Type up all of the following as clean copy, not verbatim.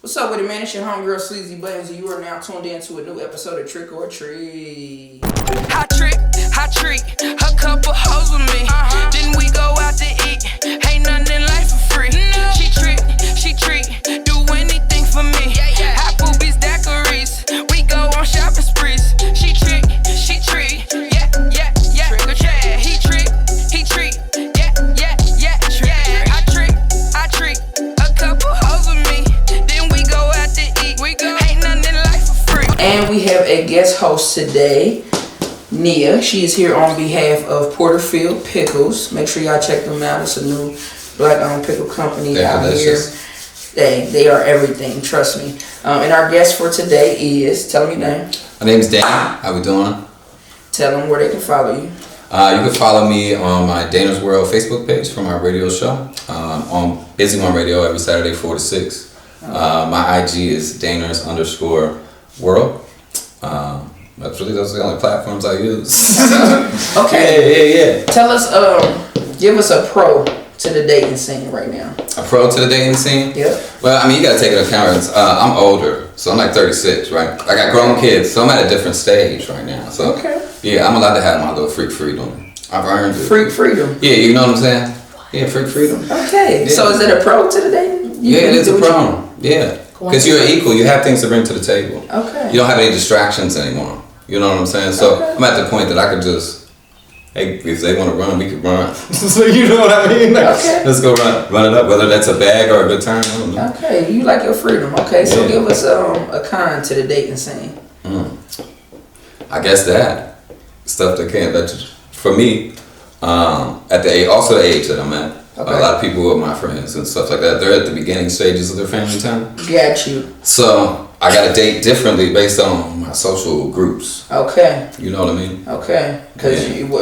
What's up with it, man? It's your homegirl Sleazy Buttons, and you are now tuned in to a new episode of Trick or Treat. Hot treat, a couple hoes with me. Then we go out to eat, ain't nothing in life for free. She treat, do anything for me. Hot boobies, daiquiris, we go on shopping sprees. She treat, yeah. Trick or treat, he treat, yeah. I treat, a couple hoes with me. Then we go out to eat, ain't nothing in life for free. And we have a guest host today, Nia. She is here on behalf of Porterfield Pickles. Make sure y'all check them out. It's a new black-owned pickle company delicious. Here. They are everything, trust me. And our guest for today is, tell them your name. My name's Dane. How we doing? Tell them where they can follow you. You can follow me on my Dana's World Facebook page for my radio show. On Busy One Radio every Saturday 4 to 6. My IG is Daners_World. That's really those are the only platforms I use. Okay. Yeah. Tell us, give us a pro to the dating scene right now. A pro to the dating scene? Yeah. Well, I mean, you gotta take into account, I'm older, so I'm like 36, right? I got grown kids, so I'm at a different stage right now. So, yeah, I'm allowed to have my little freak freedom. I've earned it. Freak freedom? Yeah, you know what I'm saying? Yeah, freak freedom. Okay, yeah. So is it a pro to the dating? Yeah, it is a pro. Yeah. Because you're equal, you have things to bring to the table. Okay. You don't have any distractions anymore. You know what I'm saying? So I'm at the point that I could just, hey, if they want to run, we could run. So you know what I mean? Like, let's go run it up, whether that's a bag or a good time. I don't know. Okay, you like your freedom. Okay, so give us a con to the dating scene. I guess that stuff that can't. That for me, at the age that I'm at, a lot of people who are my friends and stuff like that, they're at the beginning stages of their family time. Got you. So I gotta date differently based on my social groups. Okay. You know what I mean? Okay.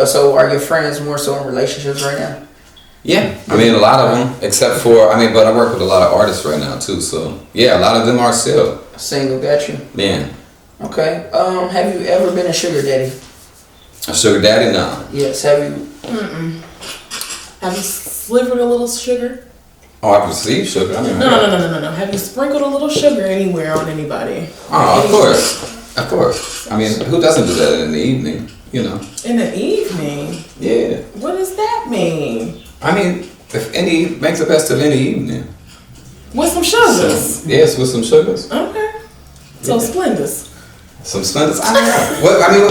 So are your friends more so in relationships right now? Yeah. I mean, a lot of them, except for, but I work with a lot of artists right now too. So yeah, a lot of them are still single. Got you. Yeah. Okay. Have you ever been a sugar daddy? A sugar daddy? No. Yes. Have you? Have you slivered a little sugar? Oh, I've received sugar. No. Have you sprinkled a little sugar anywhere on anybody? Oh, of course. I mean, who doesn't do that in the evening? You know. In the evening? Yeah. What does that mean? I mean, if any makes the best of any evening. With some sugars? So, yes, with some sugars. Okay. So Splendors. Some Splendors? I don't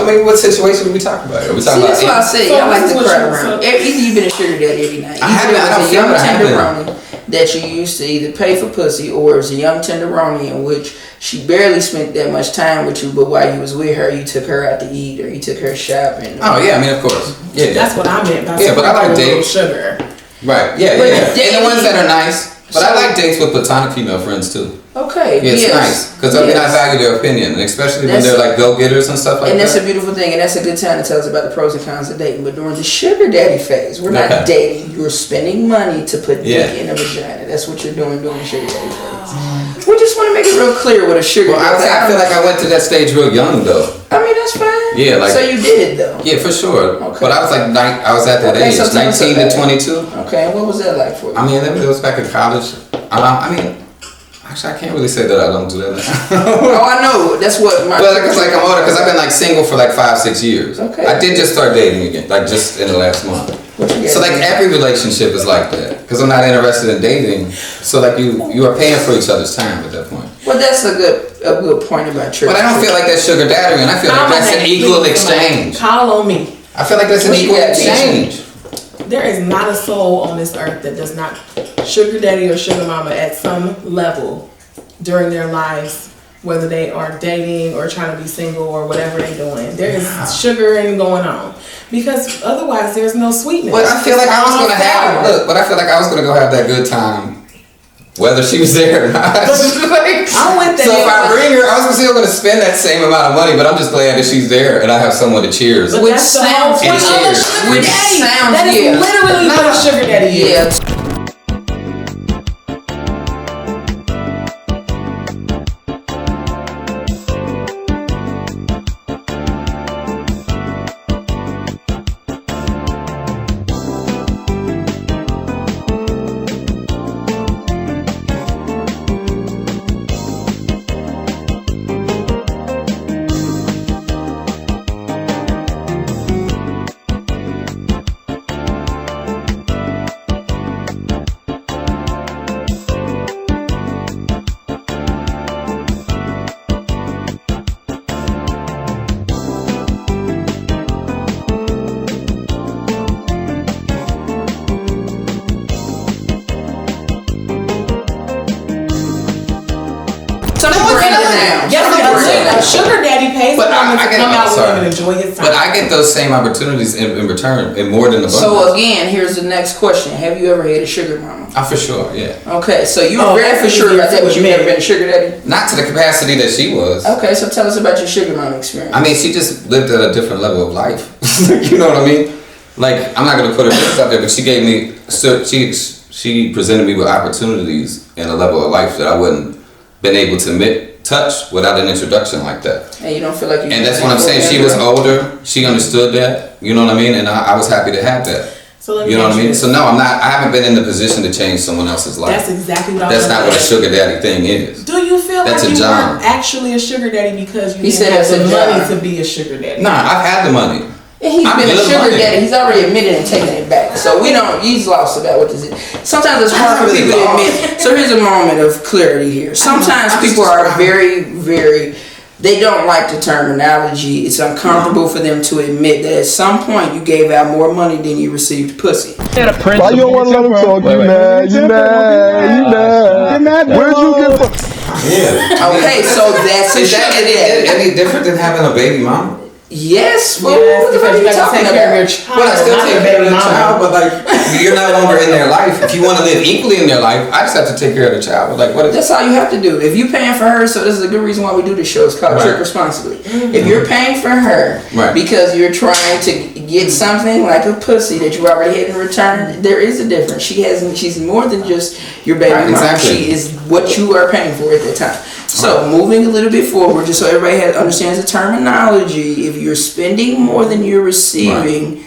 know. What situation are we talking about? Are we talking about? That's why I say I like to crowd around. Either you've been a sugar daddy every night. Either it was a young tenderoni that you used to either pay for pussy, or it was a young tenderoni in which she barely spent that much time with you, but while you was with her, you took her out to eat or you took her shopping. Oh yeah, I mean of course. Yeah. That's what I meant by but I like dates. Sugar. Right. Yeah. And the ones that are nice. But I like dates with platonic female friends too. Okay. Yeah, it's nice because I value their opinion, and especially when they're like go-getters and stuff like that. And that's a beautiful thing, and that's a good time to tell us about the pros and cons of dating. But during the sugar daddy phase, we're not dating. You're spending money to put dick in a vagina. That's what you're doing during the sugar daddy phase. We just want to make it real clear what a sugar daddy. I feel like I went to that stage real young though. I mean, that's fine. Yeah, like. So you did though. Yeah, for sure. Okay. But I was like, I was at that age, so 19 to 22. Okay, and what was that like for you? I mean, it was back in college. Actually, I can't really say that I don't do that now. Oh, I know. That's what my. But it's like I'm older because I've been like single for like 5-6 years. Okay. I did just start dating again, like just in the last month. So like every relationship is like that because I'm not interested in dating. So like you are paying for each other's time at that point. Well, that's a good point about church. But I don't feel like that's sugar daddy, and I feel like that's an equal exchange. Call on me. I feel like that's an equal exchange. There is not a soul on this earth that does not sugar daddy or sugar mama at some level during their lives, whether they are dating or trying to be single or whatever they're doing. There is sugaring going on because otherwise there's no sweetness. But I feel like I was gonna go have that good time, whether she was there or not. I went there. So if I bring her, I was still gonna spend that same amount of money, but I'm just glad that she's there and I have someone to cheers. Which sounds that is literally what a sugar daddy is. Some people are into now. Yes, a sugar daddy pays for women to come out with him and enjoy his time. But I get those same opportunities in return, and more than the abundance. So again, here's the next question: have you ever had a sugar mama? For sure, yeah. Okay, so you were very for sure about that, but you've never been a sugar daddy? Not to the capacity that she was. Okay, so tell us about your sugar mama experience. I mean, she just lived at a different level of life. You know what I mean? Like, I'm not gonna put her business out there, but she gave me, she presented me with opportunities in a level of life that I wouldn't been able to touch without an introduction like that. And you don't feel like you. And that's what I'm saying. She was older. She understood that. You know what I mean? And I was happy to have that. So you know what I mean? So no, I'm not. I haven't been in the position to change someone else's life. That's exactly what I was. That's not what a sugar daddy thing is. Do you feel that's like you weren't actually a sugar daddy because you didn't have the money to be a sugar daddy? Nah, I've had the money. And he's been a sugar daddy. He's already admitted and taken it back. So we don't. He's lost about what this is. Sometimes it's hard for people to admit. So here's a moment of clarity here. Sometimes people are very, very. They don't like the terminology. It's uncomfortable for them to admit that at some point you gave out more money than you received pussy. Why you don't want to let him talk? You mad. Where'd you get from? Yeah. Okay, so that's is that any different than having a baby mama? Yes, well, because you got to take care of your child. Well, I still take care of the child, but like you're no longer in their life. If you want to live equally in their life, I just have to take care of the child. But like, what? That's all you have to do. If you're paying for her, so this is a good reason why we do this show. It's called Trick Responsibly. Mm-hmm. If you're paying for her because you're trying to get something like a pussy that you already had in return, there is a difference. She's more than just your baby mom. Exactly. She is what you are paying for at that time. So moving a little bit forward, just so everybody understands the terminology, if you're spending more than you're receiving,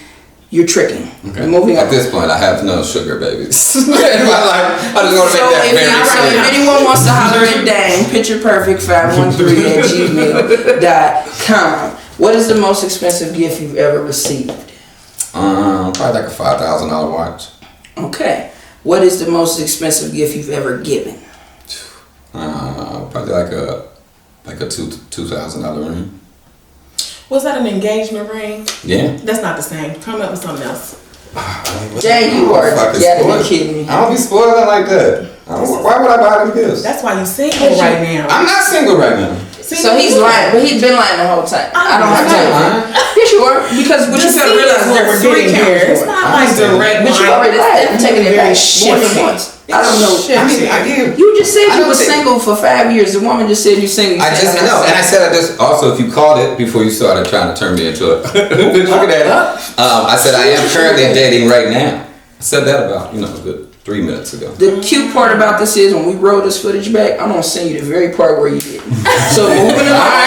you're tricking. Okay. Moving at this point, I have no sugar babies in my life. I just want to make that very clear. If anyone wants to holler at Dane, pictureperfect513@gmail.com. What is the most expensive gift you've ever received? Probably like a $5,000 watch. Okay. What is the most expensive gift you've ever given? Probably like a $2,000 ring. Was that an engagement ring? Yeah. That's not the same. Come up with something else. Jay, you are gotta be kidding me. I don't be spoiling like that. Why would I buy them gifts? That's why you single right now. I'm not single right now. So he's lying, but he's been lying the whole time. I don't have time. Yes, you are. Because what you gotta realize there were three cameras. It's not like direct. But you already lied and taking it back more than once. I don't know. You just said you were single for 5 years. The woman just said you're single. I just know, and I said I just also if you called it before you started trying to turn me into a look at that. I said I am currently dating right now. I said that about a good 3 minutes ago. The cute part about this is when we roll this footage back, I'm gonna send you the very part where you didn't. So moving along.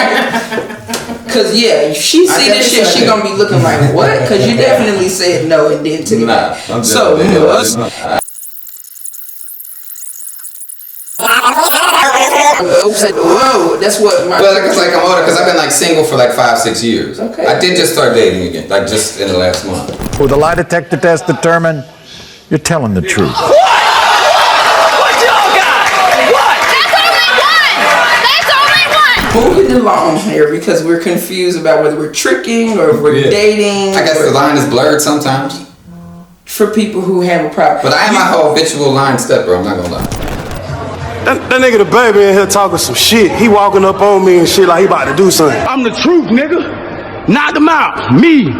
Cause if she see this shit, she gonna be looking like what? Cause you definitely said no and then took it back. So whoa, that's what my. Well, it's like I'm older because I've been like single for like 5-6 years. Okay. I did just start dating again, like just in the last month. Will the lie detector test determine you're telling the truth? What y'all got? What? That's only one. Moving along here because we're confused about whether we're tricking or if we're dating. I guess the line is blurred sometimes. For people who have a problem. But I am a habitual line stepper, I'm not gonna lie. That nigga the baby in here talking some shit. He walking up on me and shit like he about to do something. I'm the truth, nigga. Knock him out. Me.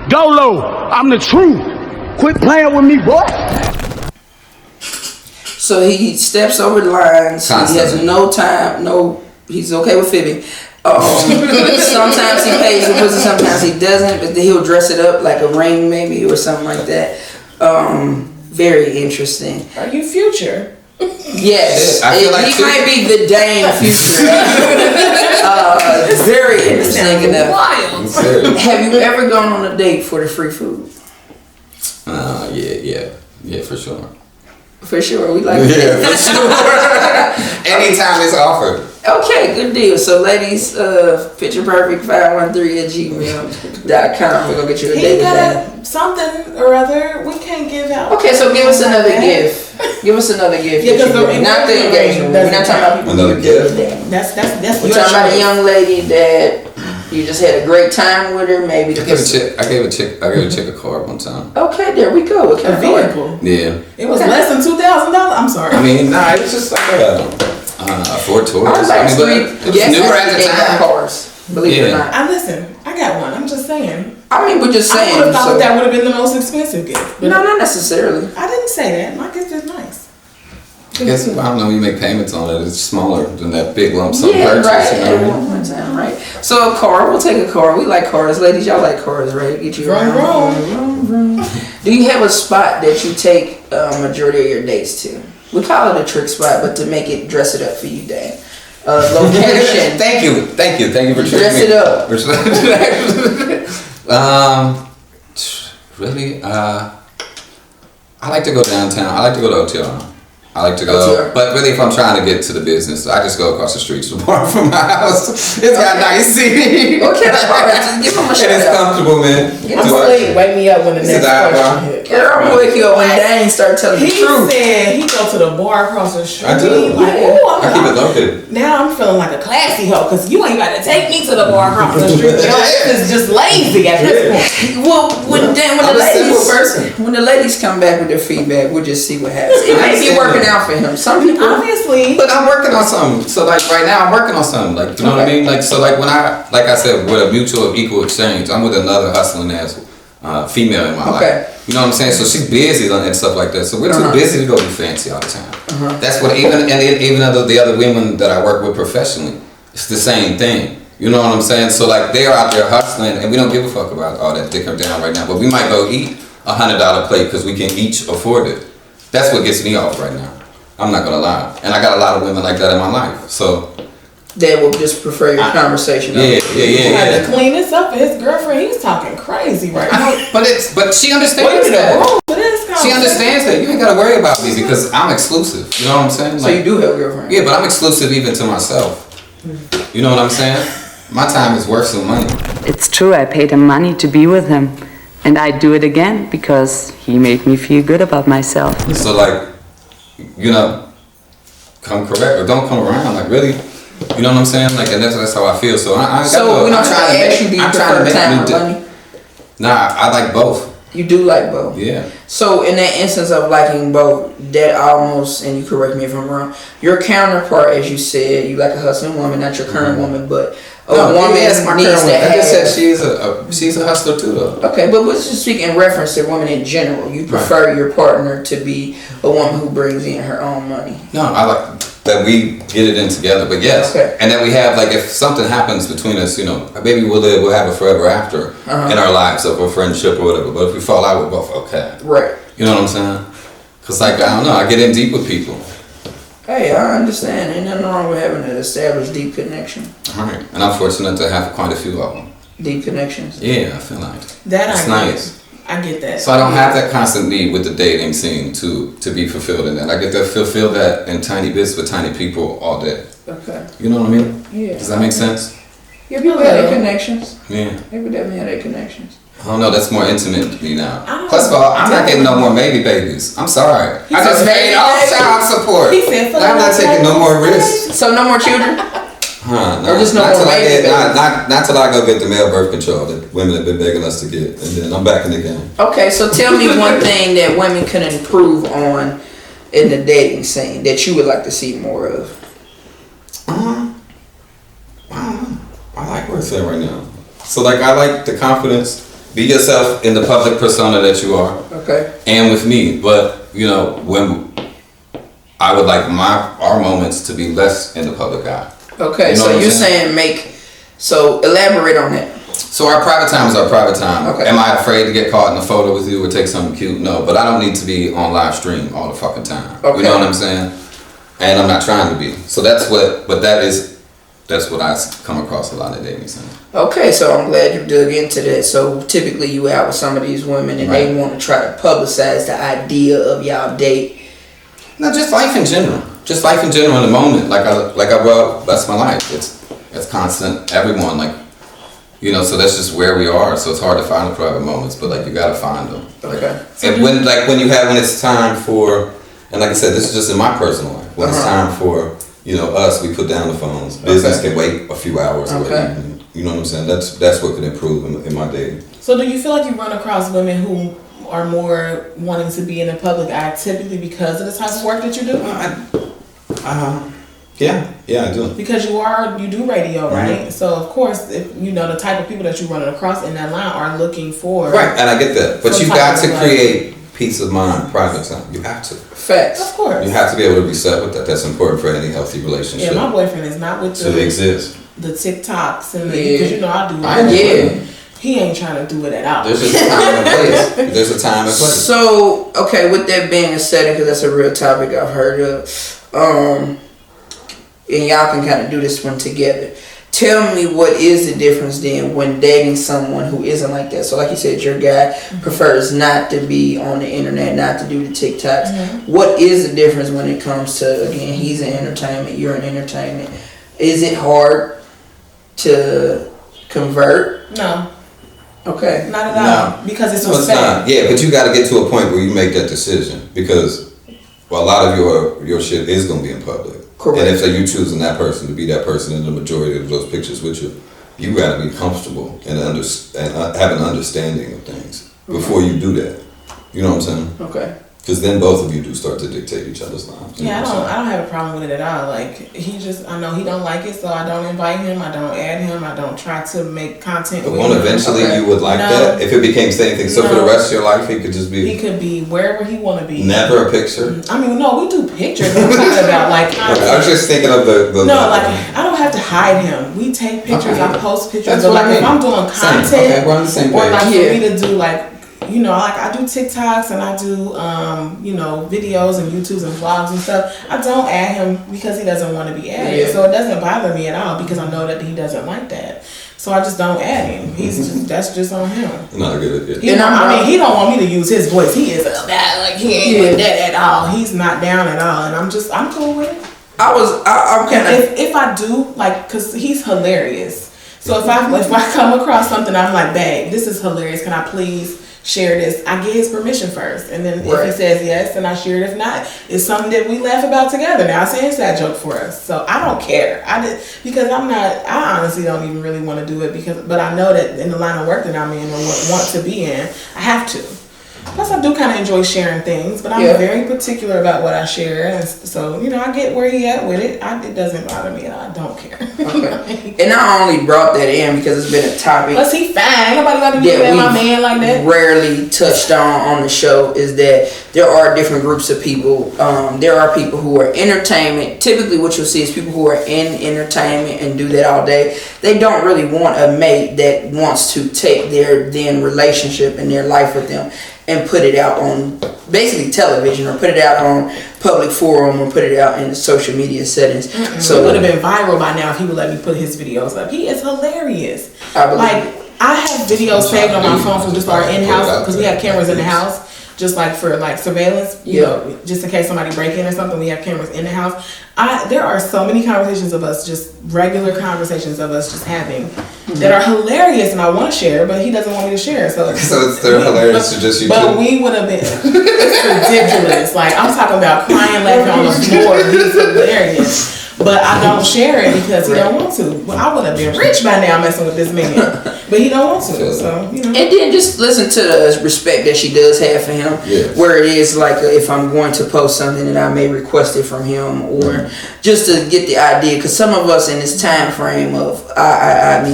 Dolo. I'm the truth. Quit playing with me, boy. So he steps over the lines. Constantly. He has no time. He's okay with fibbing. Sometimes he pays the pussy, sometimes he doesn't, but then he'll dress it up like a ring maybe or something like that. Very interesting. Are you Future? Yes, he might be the Dane Future. Very interesting enough. Wild. Have you ever gone on a date for the free food? Yeah, for sure. For sure, we like that. Yeah, for sure. Anytime it's offered. Okay, good deal. So, ladies, pictureperfect513@gmail.com. We're gonna get you a date. He got something or other. We can't give out. Okay, so give us another gift. Give us another gift. Yeah, not the engagement. We're not talking about people. Another gift. That's. We're talking about a young lady that you just had a great time with her. Maybe I gave a chick a card one time. Okay, there we go. A vehicle. Yeah. It was less than $2,000. I'm sorry. I mean, it was just like A Ford Taurus. I was like, it was newer at the time. Cars, believe it or not. Listen, I got one. I'm just saying. I mean, we're just saying. I would have thought that would have been the most expensive gift. No, not necessarily. I didn't say that. My gift is nice. I guess, I don't know, you make payments on it, it's smaller than that big lump sum Yeah, purchase. right. You know what I mean? One time, right? So a car, we'll take a car. We like cars. Ladies, y'all like cars, right? Get you around. Do you have a spot that you take majority of your dates to? We call it a trick spot, but to make it, dress it up for you, Dane. Location. Thank you for dress it up. Really? I like to go downtown. I like to go to OTR. I like to go, but really, if I'm trying to get to the business, I just go across the street to the bar from my house. It's got nice seating. Okay, just give them a shout out. It's comfortable, man. I'm asleep. Wake me up when the next question hits. I'm gonna wake you up when Dane start telling the truth. He said he go to the bar across the street. I do. I keep it located. Now I'm feeling like a classy hoe because you ain't about to take me to the bar across the street. This is just lazy at this point. Well, when the ladies come back with their feedback, we'll just see what happens. It may be working out for him. Some people, obviously. But I'm working on something. So like right now, I'm working on something. Like you know what I mean. Like so, like when like I said, with a mutual equal exchange, I'm with another hustling ass female in my life. You know what I'm saying? So she's busy and stuff like that. So we're too busy to go be fancy all the time. That's what even the other women that I work with professionally, it's the same thing. You know what I'm saying? So like they're out there hustling, and we don't give a fuck about all that dick or down right now. But we might go eat $100 plate because we can each afford it. That's what gets me off right now. I'm not gonna lie, and I got a lot of women like that in my life. So they will just prefer your conversation. Yeah. Had to clean this up for his girlfriend. He was talking crazy right now. But she understands that. She understands that you ain't gotta worry about me because I'm exclusive. You know what I'm saying? So you do have a girlfriend? Yeah, but I'm exclusive even to myself. You know what I'm saying? My time is worth some money. It's true, I paid him money to be with him. And I'd do it again because he made me feel good about myself. So like, you know, come correct or don't come around. Like really, you know what I'm saying? Like, and that's how I feel. So I'm trying to make time or money. Nah, I like both. You do like both. Yeah. So in that instance of liking both, that almost, and you correct me if I'm wrong, your counterpart, as you said, you like a hustling woman, not your current woman, but a woman needs to have. I just said she's a hustler too, though. Okay, but let's just speak in reference to women in general. You prefer your partner to be a woman who brings in her own money. No, I like that we get it in together, but yes, and that we have like if something happens between us, you know, maybe we'll have a forever after in our lives of a friendship or whatever. But if we fall out, we're both okay. Right. You know what I'm saying? Cause like I don't know, I get in deep with people. Hey, I understand. Ain't nothing wrong with having an established deep connection. All right, and I'm fortunate to have quite a few of them. Deep connections. Yeah, I feel like it's nice. I get that. So I don't have that constant need with the dating scene to be fulfilled in that. I get to fulfill that in tiny bits with tiny people all day. Okay. You know what I mean? Yeah. Does that make sense? Yeah, people have their connections. Yeah. People definitely have their connections. I don't know, that's more intimate to me now. Plus of all, I'm not getting no more babies. I'm sorry. I just paid all child support. He said, I'm not taking no more risks. So no more children? No, or just no not more babies? Not till I go get the male birth control that women have been begging us to get, and then I'm back in the game. Okay, so tell me one thing that women can improve on in the dating scene that you would like to see more of. I like where it's at right now. So like I like the confidence. Be yourself in the public persona that you are. Okay. And with me, but you know when I would like our moments to be less in the public eye. Okay, you know so you're saying so elaborate on that. So our private time is our private time. Okay. Am I afraid to get caught in a photo with you or take something cute? No, but I don't need to be on live stream all the fucking time. Okay. You know what I'm saying? And I'm not trying to be. So that's what I come across a lot of dating scenes. Okay, so I'm glad you dug into that. So typically you out with some of these women and they want to try to publicize the idea of y'all date. No, just life in general. Just life in general in the moment. That's my life. It's constant. Everyone, you know, so that's just where we are. So it's hard to find the private moments, but you gotta find them. Okay. And when it's time for, and like I said, this is just in my personal life. When it's time for, you know, us, we put down the phones. Business can wait a few hours. Okay. You know what I'm saying? That's what could improve in my dating. So do you feel like you run across women who are more wanting to be in the public eye typically because of the type of work that you do? Yeah, I do. Because you do radio, right? Mm-hmm. So of course, if you know the type of people that you're running across in that line are looking for. Right, and I get that. But you got to create peace of mind, private time. You have to. Facts. Of course. You have to be able to be set with that. That's important for any healthy relationship. Yeah, my boyfriend is not with to exist. The TikToks and because you know I do. He ain't trying to do it at all. There's a time and place. There's a time and place. So, okay, with that being said, because that's a real topic I've heard of, and y'all can kind of do this one together. Tell me what is the difference then when dating someone who isn't like that? So like you said, your guy prefers not to be on the internet, not to do the TikToks. Mm-hmm. What is the difference when it comes to, again, he's in entertainment, you're in entertainment. Is it hard to convert? No. Okay. Not at all. Because it's respect. Yeah, but you got to get to a point where you make that decision because a lot of your shit is going to be in public. Correct. And if you're choosing that person to be that person in the majority of those pictures with you, you got to be comfortable and have an understanding of things before you do that. You know what I'm saying? Okay. Because then both of you do start to dictate each other's lives. Yeah, I don't have a problem with it at all. Like I know he don't like it, so I don't invite him. I don't add him. I don't try to make content. But one eventually you would like that if it became the same thing. So for the rest of your life, he could just be. He could be wherever he want to be. Never a picture. I mean, no, we do pictures. I'm talking about like. I was just thinking of the. No, like I don't have to hide him. We take pictures. I post pictures. But like if I'm doing content, okay, we're on the same page. Or like for me to do like. You know, like I do TikToks and I do, videos and YouTubes and vlogs and stuff. I don't add him because he doesn't want to be added. Yeah. So it doesn't bother me at all because I know that he doesn't like that. So I just don't add him. That's just on him. Not a good idea. He don't want me to use his voice. He is he ain't with that at all. He's not down at all, and I'm cool with it. I'm kind of if I do because he's hilarious. So if I come across something, I'm like, babe, this is hilarious. Can I please share this? I get his permission first, and then if he says yes, then I share it. If not, it's something that we laugh about together. Now I say it's that joke for us, so I don't care. Because I honestly don't even really want to do it but I know that in the line of work that I'm in or want to be in, I have to. Plus, I do kind of enjoy sharing things, but I'm very particular about what I share. And so, I get where he at with it. It doesn't bother me, and I don't care. Okay. And I only brought that in because it's been a topic. Plus, he fine. Nobody got to do that my man like that. Rarely touched on the show is that there are different groups of people. There are people who are entertainment. Typically, what you'll see is people who are in entertainment and do that all day. They don't really want a mate that wants to take their then relationship and their life with them and put it out on basically television or put it out on public forum or put it out in the social media settings. Mm-mm. So it would have been viral by now if he would let me put his videos up. He is hilarious. I have videos saved on my phone from just our in-house because we have cameras in the house. Just like for surveillance, you know, just in case somebody break in or something, we have cameras in the house. There are so many conversations of us, just regular conversations of us just having that are hilarious, and I want to share, but he doesn't want me to share. So they're hilarious to just you. But we would have been. It's ridiculous. Like I'm talking about crying, laughing on the floor. He's hilarious. But I don't share it because he don't want to. Well, I would have been rich by now messing with this man. But he don't want to. So, And then just listen to the respect that she does have for him. Yeah. Where it is like if I'm going to post something and I may request it from him or just to get the idea. Because some of us in this time frame of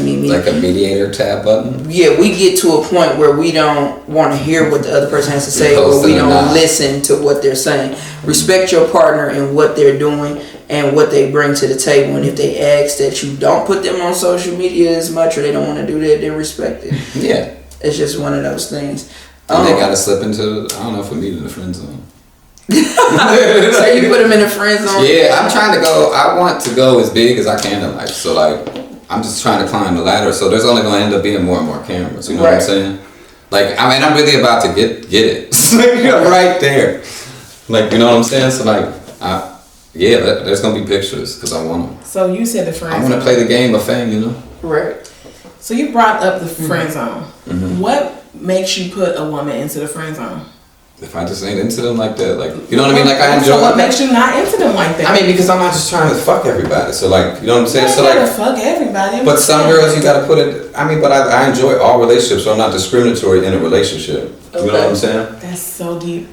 me. Like a mediator tab button? Yeah, we get to a point where we don't want to hear what the other person has to say or we don't listen to what they're saying. Respect your partner and what they're doing and what they bring to the table, and if they ask that you don't put them on social media as much or they don't want to do that, then respect it. Yeah. It's just one of those things. And they gotta slip into, I don't know if we meet in the friend zone. So you put them in the friend zone? Yeah, I'm trying to go, I want to go as big as I can in life. So like, I'm just trying to climb the ladder, so there's only gonna end up being more and more cameras, you know what I'm saying? Like, I mean, I'm really about to get it. Right there. Like, you know what I'm saying? So like, yeah, there's gonna be pictures because I want them. So you said the friend zone. I want to play the game of fame, you know. Right. So you brought up the friend zone. Mm-hmm. What makes you put a woman into the friend zone? If I just ain't into them like that, like you know what I mean, like I enjoy. So what makes you not into them like that? I mean, because I'm not just trying to fuck everybody. So like, you know what I'm saying? You so like, gotta fuck everybody. But some girls you gotta put it. I mean, but I enjoy all relationships, so I'm not discriminatory in a relationship. Okay. You know what I'm saying? That's so deep.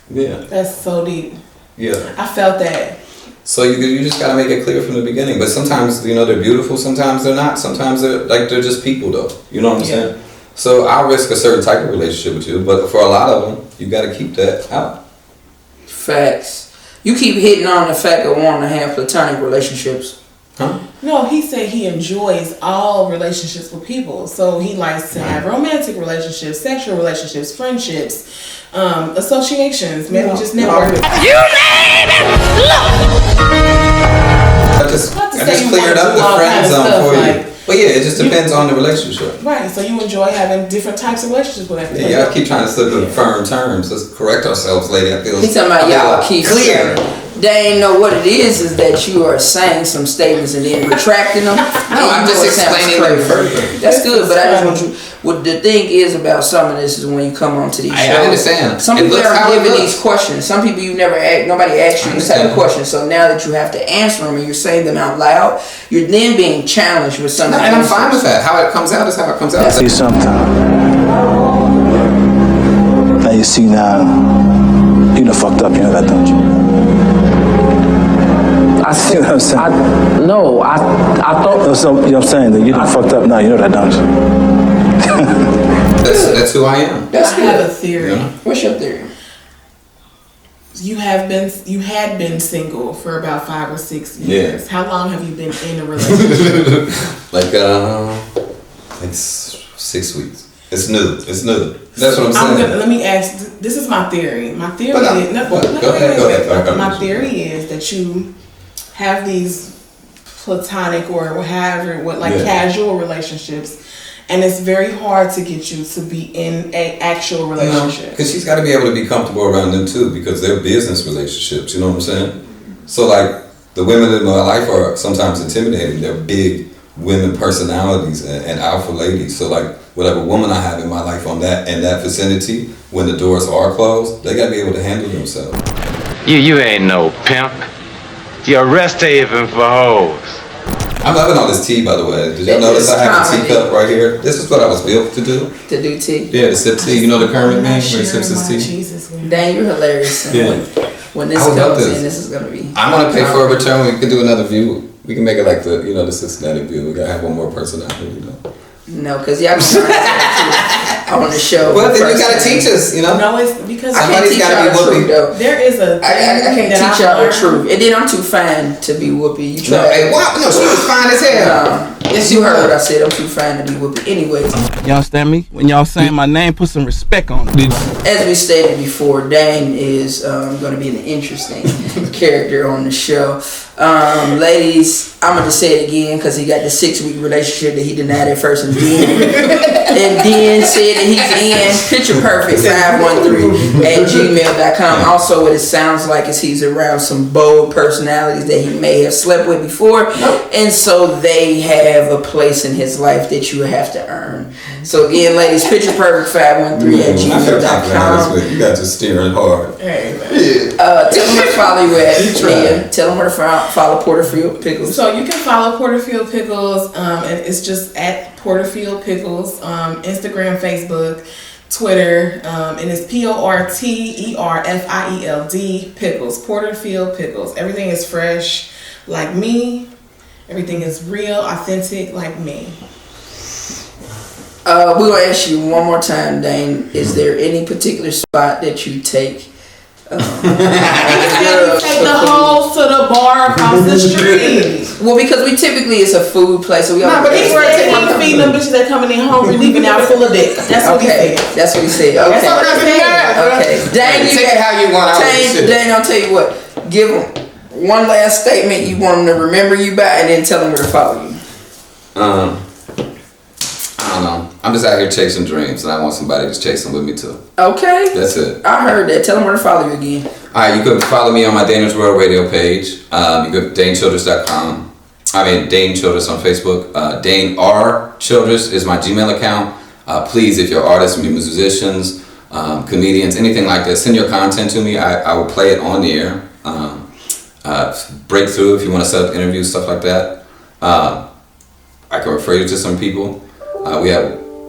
Yeah. That's so deep. Yeah. I felt that. So you just gotta make it clear from the beginning. But sometimes, they're beautiful, sometimes they're not. Sometimes they're just people though. You know what I'm saying? So I'll risk a certain type of relationship with you, but for a lot of them, you gotta keep that out. Facts. You keep hitting on the fact of wanting to have platonic relationships. Huh? No, he said he enjoys all relationships with people. So he likes to have romantic relationships, sexual relationships, friendships, associations, maybe just networking. You name it! I just cleared up the friend zone for you. But yeah, it just depends on the relationship. Right, so you enjoy having different types of relationships with everyone. Yeah, y'all keep trying to slip in firm terms. Let's correct ourselves, lady. I feel He's talking about y'all keep clear. They ain't know what it is that you are saying some statements and then retracting them. No, I'm just explaining it further. That's good, but I just want you. What the thing is about some of this is when you come onto these shows. I understand. Some people are given these questions. Some people you never asked. Nobody asked you this type of question. So now that you have to answer them and you're saying them out loud, you're then being challenged with something. And I'm fine with that. How it comes out is how it comes out. See something. Now you see now. You done fucked up. You know that, don't you? I see what I'm saying. I thought. So, you know what I'm saying? That you done fucked up now. You know that, don't you? That's who I am. I have a theory. Yeah. What's your theory? You had been single for about 5 or 6 years. Yeah. How long have you been in a relationship? like 6 weeks. It's new. That's what I'm saying. Let me ask. This is my theory. My theory is Go ahead. My theory is that you have these platonic or casual relationships, and it's very hard to get you to be in an actual relationship. Because she's got to be able to be comfortable around them too, because they're business relationships. You know what I'm saying? So like the women in my life are sometimes intimidating. They're big women personalities and alpha ladies. So like whatever woman I have in my life in that vicinity, when the doors are closed, they got to be able to handle themselves. You ain't no pimp. You're a rest haven for hoes. I'm loving all this tea, by the way. Did y'all notice I have a teacup right here? This is what I was built to do. To do tea? Yeah, to sip tea. You know the Kermit man where he sips his tea? Dang, you're hilarious. Yeah. When this comes in, this is going to be... I'm going to pay for a return. We can do another view. We can make it like the Cincinnati view. We got to have one more personality, No, because y'all gonna on the show. Well, then you gotta teach us, No, it's because somebody's gotta be Whoopi. There is a. I can't teach y'all the truth, and then I'm too fine to be Whoopi. You try? No, hey, what? No, she was fine as hell. Yes, you heard what I said. I'm too fine to be Whoopi. Anyways, y'all understand me? When y'all saying my name, put some respect on it. As we stated before, Dane is going to be an interesting character on the show. Ladies, I'm going to say it again because he got the 6-week relationship that he denied at first and then said that he's in pictureperfect513@gmail.com. Also, what it sounds like is he's around some bold personalities that he may have slept with before, and so they have a place in his life that you have to earn. So again, ladies, pictureperfect513@gmail.com. You got to steering hard. Hey, tell them where to follow you at. Yeah, tell them where to follow Porterfield Pickles. So you can follow Porterfield Pickles, and it's just at Porterfield Pickles, Instagram, Facebook, Twitter, and it's PORTERFIELD Pickles, Porterfield Pickles. Everything is fresh, like me. Everything is real, authentic, like me. We're gonna ask you one more time, Dane. Is there any particular spot that you take? Take the hoes to the bar across the street. Well, because we typically it's a food place, so we but he's feeding them bitches that coming in hungry, leaving out full of dick. That's what he said. That's what he said. Okay. That's what I said. Okay. Dane, take it how you want. Dane, I'll tell you what. Give them one last statement you want them to remember you by, and then tell them where to follow you. I don't know. I'm just out here chasing dreams, and I want somebody to chase them with me too. Okay. That's it. I heard that. Tell them where to follow you again. All right, you can follow me on my Dane's World radio page. You go to DaneChildress.com. Dane Childress on Facebook. Dane R. Childress is my Gmail account. Please, if you're artists, musicians, comedians, anything like that, send your content to me. I will play it on the air. Breakthrough, if you want to set up interviews, stuff like that. I can refer you to some people.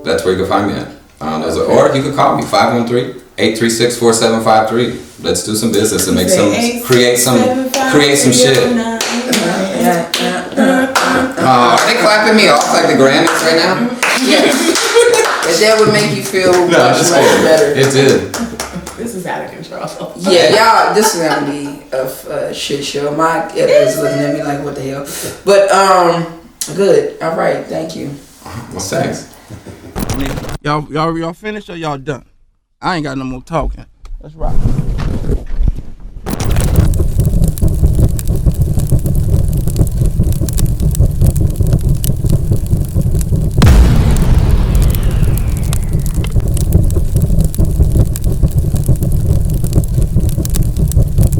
That's where you can find me at. Or you can call me 513-836-4753. Let's do some business and create some create some shit. Are they clapping me off like the Grammys right now? Yes. If that would make you feel much better. It did. This is out of control. Yeah, y'all, this is gonna be a shit show. My editor's looking at me like, what the hell? But, good. All right, thank you. Well, thanks. Y'all finished or y'all done? I ain't got no more talking. Let's rock.